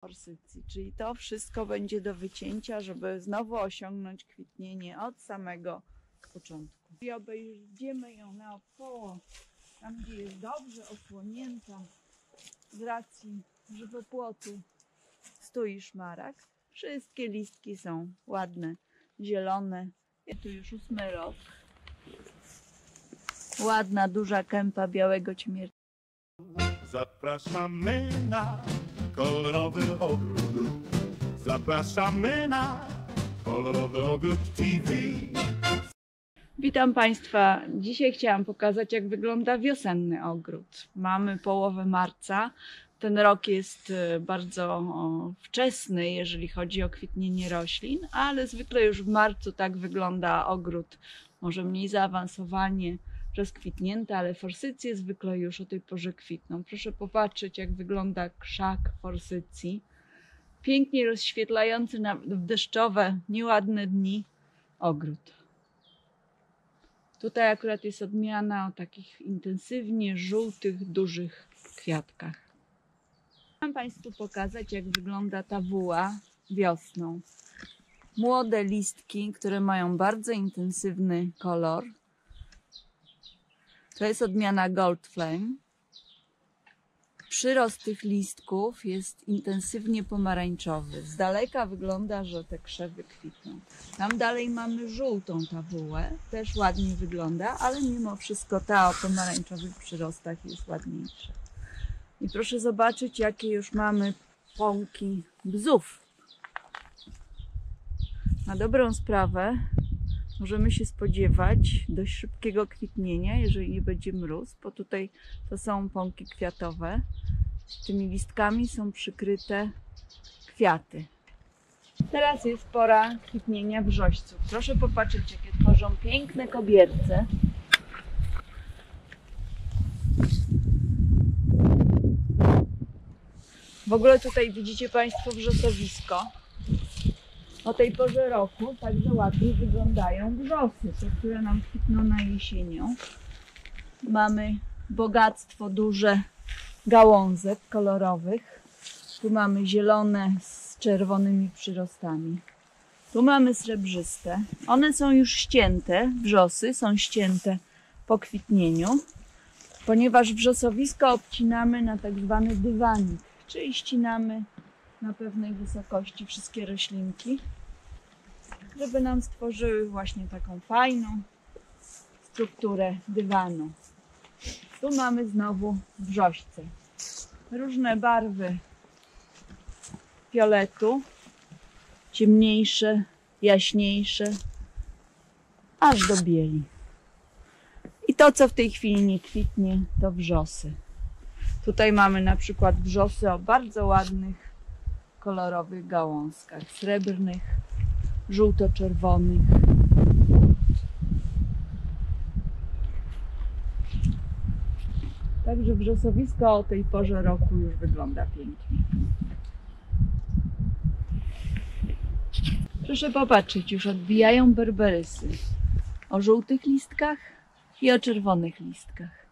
forsycji, czyli to wszystko będzie do wycięcia, żeby znowu osiągnąć kwitnienie od samego początku. I obejdziemy ją naokoło, tam gdzie jest dobrze osłonięta z racji żywopłotu stój szmaragd. Wszystkie listki są ładne, zielone. Tu już 8 rok. Ładna, duża kępa białego ćmiercia. Zapraszamy na kolorowy ogród. Zapraszamy na kolorowy ogród TV. Witam Państwa. Dzisiaj chciałam pokazać, jak wygląda wiosenny ogród. Mamy połowę marca. Ten rok jest bardzo wczesny, jeżeli chodzi o kwitnienie roślin, ale zwykle już w marcu tak wygląda ogród. Może mniej zaawansowanie, rozkwitnięte, ale forsycje zwykle już o tej porze kwitną. Proszę popatrzeć, jak wygląda krzak forsycji. Pięknie rozświetlający nawet w deszczowe, nieładne dni ogród. Tutaj akurat jest odmiana o takich intensywnie żółtych, dużych kwiatkach. Chciałam Państwu pokazać, jak wygląda ta wuła wiosną. Młode listki, które mają bardzo intensywny kolor. To jest odmiana Gold Flame. Przyrost tych listków jest intensywnie pomarańczowy. Z daleka wygląda, że te krzewy kwitną. Tam dalej mamy żółtą tawułę, też ładnie wygląda, ale mimo wszystko ta o pomarańczowych przyrostach jest ładniejsza. I proszę zobaczyć, jakie już mamy pąki bzów. Na dobrą sprawę możemy się spodziewać dość szybkiego kwitnienia, jeżeli nie będzie mróz, bo tutaj to są pąki kwiatowe. Tymi listkami są przykryte kwiaty. Teraz jest pora kwitnienia wrzośców. Proszę popatrzeć, jakie tworzą piękne kobierce. W ogóle tutaj widzicie Państwo wrzosowisko. O tej porze roku także ładnie wyglądają wrzosy, te, które nam kwitną na jesienią. Mamy bogactwo duże gałązek kolorowych. Tu mamy zielone z czerwonymi przyrostami. Tu mamy srebrzyste. One są już ścięte, wrzosy są ścięte po kwitnieniu, ponieważ wrzosowisko obcinamy na tak zwany dywanik, czyli ścinamy na pewnej wysokości wszystkie roślinki, żeby nam stworzyły właśnie taką fajną strukturę dywanu. Tu mamy znowu wrzośce. Różne barwy fioletu, ciemniejsze, jaśniejsze, aż do bieli. I to, co w tej chwili nie kwitnie, to wrzosy. Tutaj mamy na przykład wrzosy o bardzo ładnych, kolorowych gałązkach, srebrnych, żółto-czerwonych. Także wrzosowisko o tej porze roku już wygląda pięknie. Proszę popatrzeć, już odbijają berberysy o żółtych listkach i o czerwonych listkach.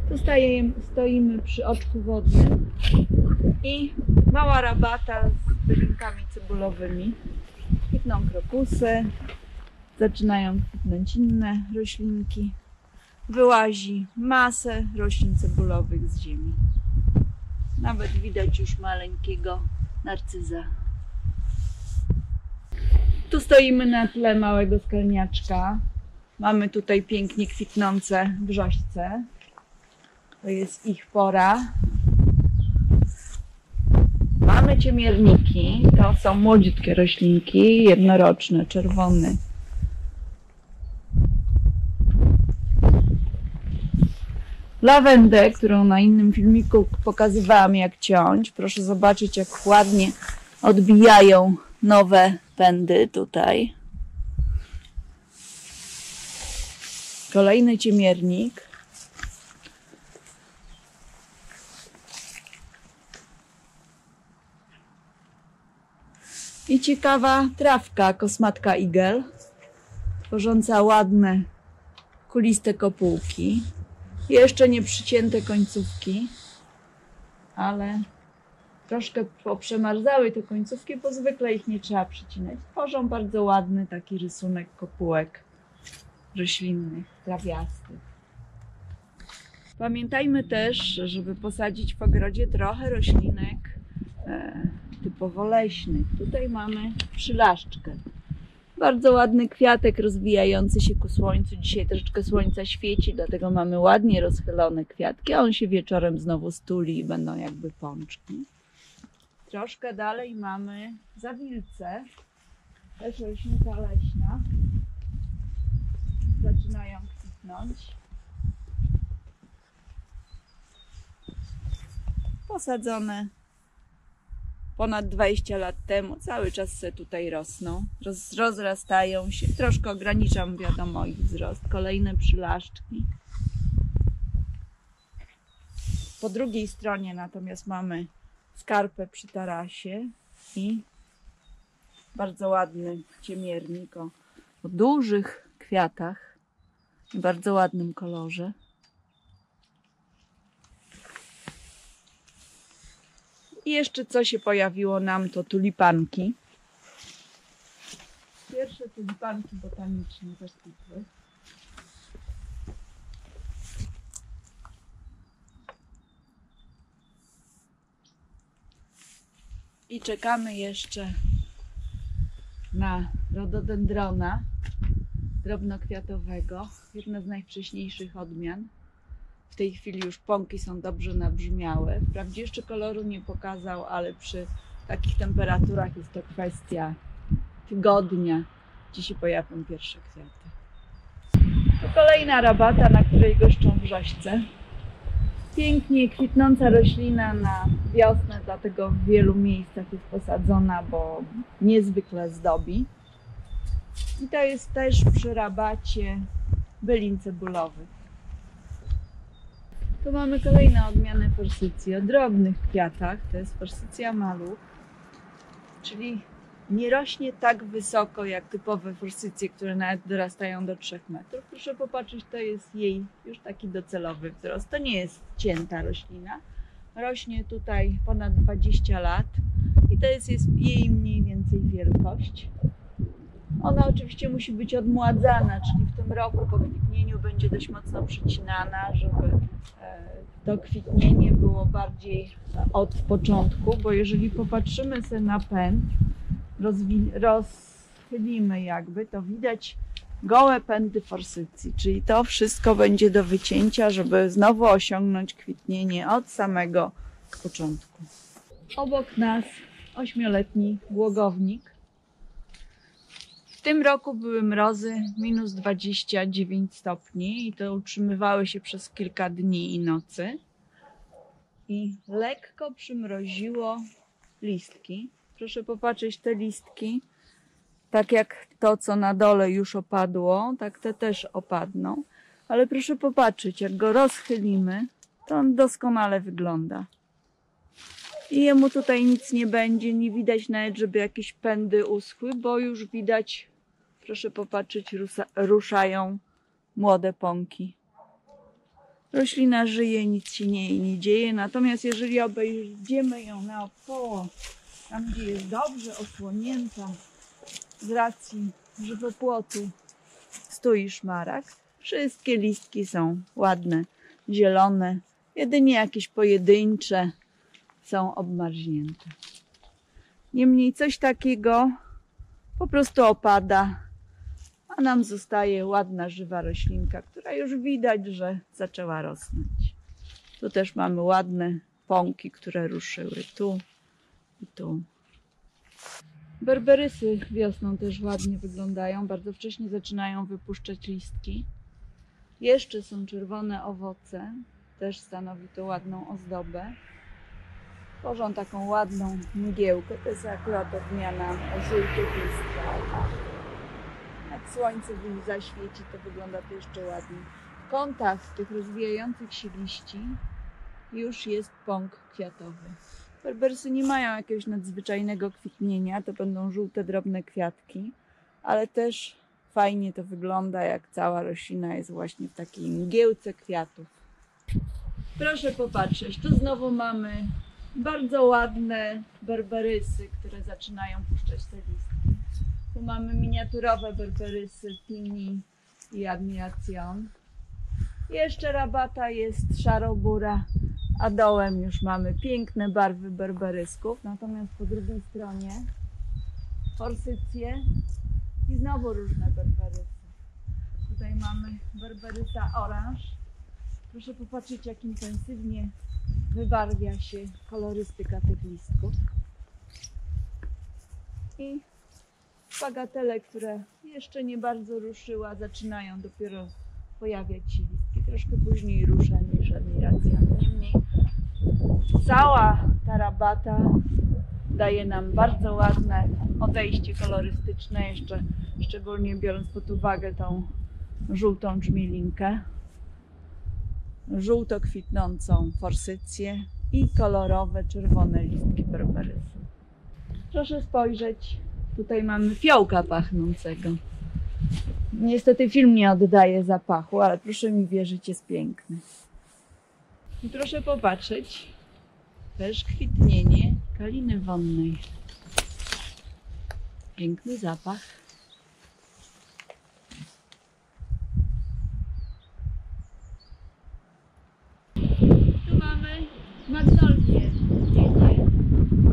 Tu stoimy przy oczku wodnym i mała rabata z bylinkami cebulowymi. Kwitną krokusy, zaczynają kwitnąć inne roślinki. Wyłazi masę roślin cebulowych z ziemi. Nawet widać już maleńkiego narcyza. Tu stoimy na tle małego skalniaczka. Mamy tutaj pięknie kwitnące wrzośce. To jest ich pora. Mamy ciemierniki. To są młodziutkie roślinki, jednoroczne, czerwone. Lawendę, którą na innym filmiku pokazywałam, jak ciąć. Proszę zobaczyć, jak ładnie odbijają nowe pędy tutaj. Kolejny ciemiernik. I ciekawa trawka, kosmatka igel, tworząca ładne, kuliste kopułki. Jeszcze nie przycięte końcówki, ale troszkę poprzemarzały te końcówki, bo zwykle ich nie trzeba przycinać. Tworzą bardzo ładny taki rysunek kopułek roślinnych, trawiastych. Pamiętajmy też, żeby posadzić w ogrodzie trochę roślinek typowo leśnych. Tutaj mamy przylaszczkę. Bardzo ładny kwiatek rozwijający się ku słońcu. Dzisiaj troszeczkę słońca świeci, dlatego mamy ładnie rozchylone kwiatki, a on się wieczorem znowu stuli i będą jakby pączki. Troszkę dalej mamy zawilce, też roślinka leśna. Zaczynają kwitnąć. Posadzone ponad 20 lat temu, cały czas se tutaj rosną, rozrastają się, troszkę ograniczam, wiadomo, ich wzrost. Kolejne przylaszczki. Po drugiej stronie natomiast mamy skarpę przy tarasie i bardzo ładny ciemiernik o dużych kwiatach i bardzo ładnym kolorze. I jeszcze co się pojawiło nam, to tulipanki. Pierwsze tulipanki botaniczne zakwitły. I czekamy jeszcze na rododendrona drobnokwiatowego. Jedna z najwcześniejszych odmian. W tej chwili już pąki są dobrze nabrzmiałe. Wprawdzie jeszcze koloru nie pokazał, ale przy takich temperaturach jest to kwestia tygodnia, gdzie się pojawią pierwsze kwiaty. To kolejna rabata, na której goszczą wrzośce. Pięknie kwitnąca roślina na wiosnę, dlatego w wielu miejscach jest posadzona, bo niezwykle zdobi. I to jest też przy rabacie bylin cebulowych. Tu mamy kolejne odmiany forsycji o drobnych kwiatach. To jest forsycja maluch, czyli nie rośnie tak wysoko jak typowe forsycje, które nawet dorastają do 3 metrów. Proszę popatrzeć, to jest jej już taki docelowy wzrost. To nie jest cięta roślina. Rośnie tutaj ponad 20 lat i to jest jej mniej więcej wielkość. Ona oczywiście musi być odmładzana, czyli w tym roku po kwitnieniu będzie dość mocno przycinana, żeby to kwitnienie było bardziej od początku, bo jeżeli popatrzymy sobie na pęd, rozchylimy jakby, to widać gołe pędy forsycji, czyli to wszystko będzie do wycięcia, żeby znowu osiągnąć kwitnienie od samego początku. Obok nas 8-letni głogownik. W tym roku były mrozy minus 29 stopni i to utrzymywały się przez kilka dni i nocy. I lekko przymroziło listki. Proszę popatrzeć, te listki, tak jak to, co na dole już opadło, tak te też opadną. Ale proszę popatrzeć, jak go rozchylimy, to on doskonale wygląda. I jemu tutaj nic nie będzie, nie widać nawet, żeby jakieś pędy uschły, bo już widać, proszę popatrzeć, ruszają młode pąki. Roślina żyje, nic się jej nie dzieje, natomiast jeżeli obejdziemy ją naokoło, tam gdzie jest dobrze osłonięta z racji żywopłotu stój i szmaragd, wszystkie listki są ładne, zielone, jedynie jakieś pojedyncze są obmarznięte. Niemniej coś takiego po prostu opada, a nam zostaje ładna, żywa roślinka, która już widać, że zaczęła rosnąć. Tu też mamy ładne pąki, które ruszyły tu i tu. Berberysy wiosną też ładnie wyglądają, bardzo wcześnie zaczynają wypuszczać listki. Jeszcze są czerwone owoce, też stanowi to ładną ozdobę. Tworzą taką ładną mgiełkę, to jest akurat odmiana o żółtych listkach. Jak słońce zaświeci, to wygląda to jeszcze ładniej. W kątach tych rozwijających się liści już jest pąk kwiatowy. Berbersy nie mają jakiegoś nadzwyczajnego kwitnienia, to będą żółte, drobne kwiatki, ale też fajnie to wygląda, jak cała roślina jest właśnie w takiej mgiełce kwiatów. Proszę popatrzeć, tu znowu mamy Bardzo ładne berberysy, które zaczynają puszczać te listki. Tu mamy miniaturowe berberysy Tini i Admiration. Jeszcze rabata jest szarobura, a dołem już mamy piękne barwy berberysków. Natomiast po drugiej stronie forsycje i znowu różne berberysy. Tutaj mamy berberysa oranż. Proszę popatrzeć, jak intensywnie wybarwia się kolorystyka tych listków. I bagatele, które jeszcze nie bardzo ruszyła, zaczynają dopiero pojawiać się listki. Troszkę później rusza niż Admiration. Niemniej cała ta rabata daje nam bardzo ładne odejście kolorystyczne, jeszcze szczególnie biorąc pod uwagę tą żółtą dżmilinkę, żółto kwitnącą forsycję i kolorowe czerwone listki berberysu. Proszę spojrzeć, tutaj mamy fiołka pachnącego. Niestety film nie oddaje zapachu, ale proszę mi wierzyć, jest piękny. I proszę popatrzeć, też kwitnienie kaliny wonnej. Piękny zapach. Tu mamy magnolię.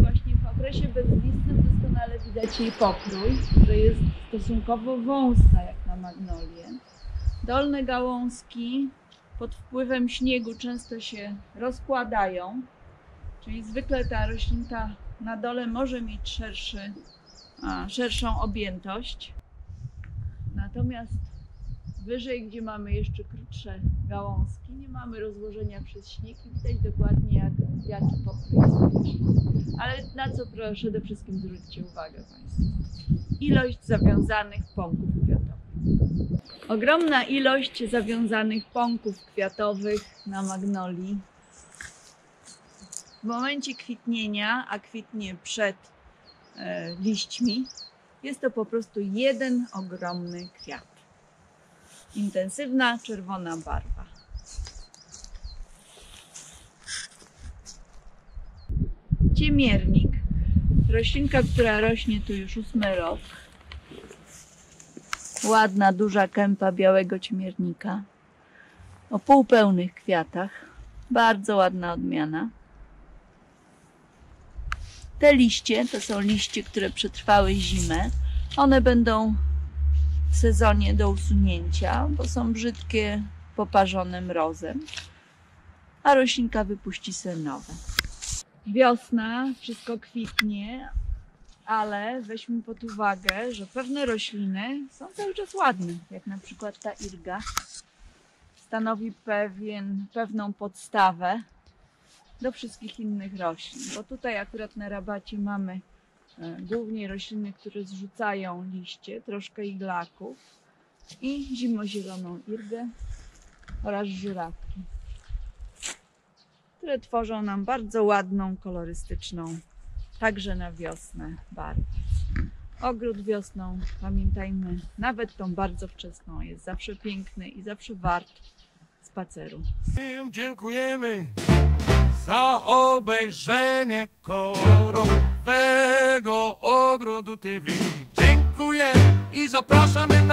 Właśnie w okresie bezlistnym doskonale widać jej pokrój, że jest stosunkowo wąska jak na magnolię. Dolne gałązki pod wpływem śniegu często się rozkładają, czyli zwykle ta roślinka na dole może mieć szerszą objętość. Natomiast wyżej, gdzie mamy jeszcze krótsze gałązki, nie mamy rozłożenia przez śnieg i widać dokładnie jaki pokrój jest rośliny. Ale na co przede wszystkim zwróćcie uwagę Państwo? Ilość zawiązanych pąków kwiatowych. Ogromna ilość zawiązanych pąków kwiatowych na magnolii. W momencie kwitnienia, a kwitnie przed liśćmi, jest to po prostu jeden ogromny kwiat. Intensywna czerwona barwa. Ciemiernik. Roślinka, która rośnie tu już 8 rok. Ładna, duża kępa białego ciemiernika. O półpełnych kwiatach. Bardzo ładna odmiana. Te liście to są liście, które przetrwały zimę. One będą w sezonie do usunięcia, bo są brzydkie, poparzone mrozem, a roślinka wypuści sobie nowe. Wiosna, wszystko kwitnie, ale weźmy pod uwagę, że pewne rośliny są cały czas ładne, jak na przykład ta irga. Stanowi pewną podstawę do wszystkich innych roślin, bo tutaj akurat na rabacie mamy głównie rośliny, które zrzucają liście, troszkę iglaków i zimozieloną irgę oraz żurawki, które tworzą nam bardzo ładną, kolorystyczną, także na wiosnę barwę. Ogród wiosną, pamiętajmy, nawet tą bardzo wczesną, jest zawsze piękny i zawsze wart spaceru. Dziękujemy za obejrzenie kolorowego Ogrodu TV. Dziękuję i zapraszamy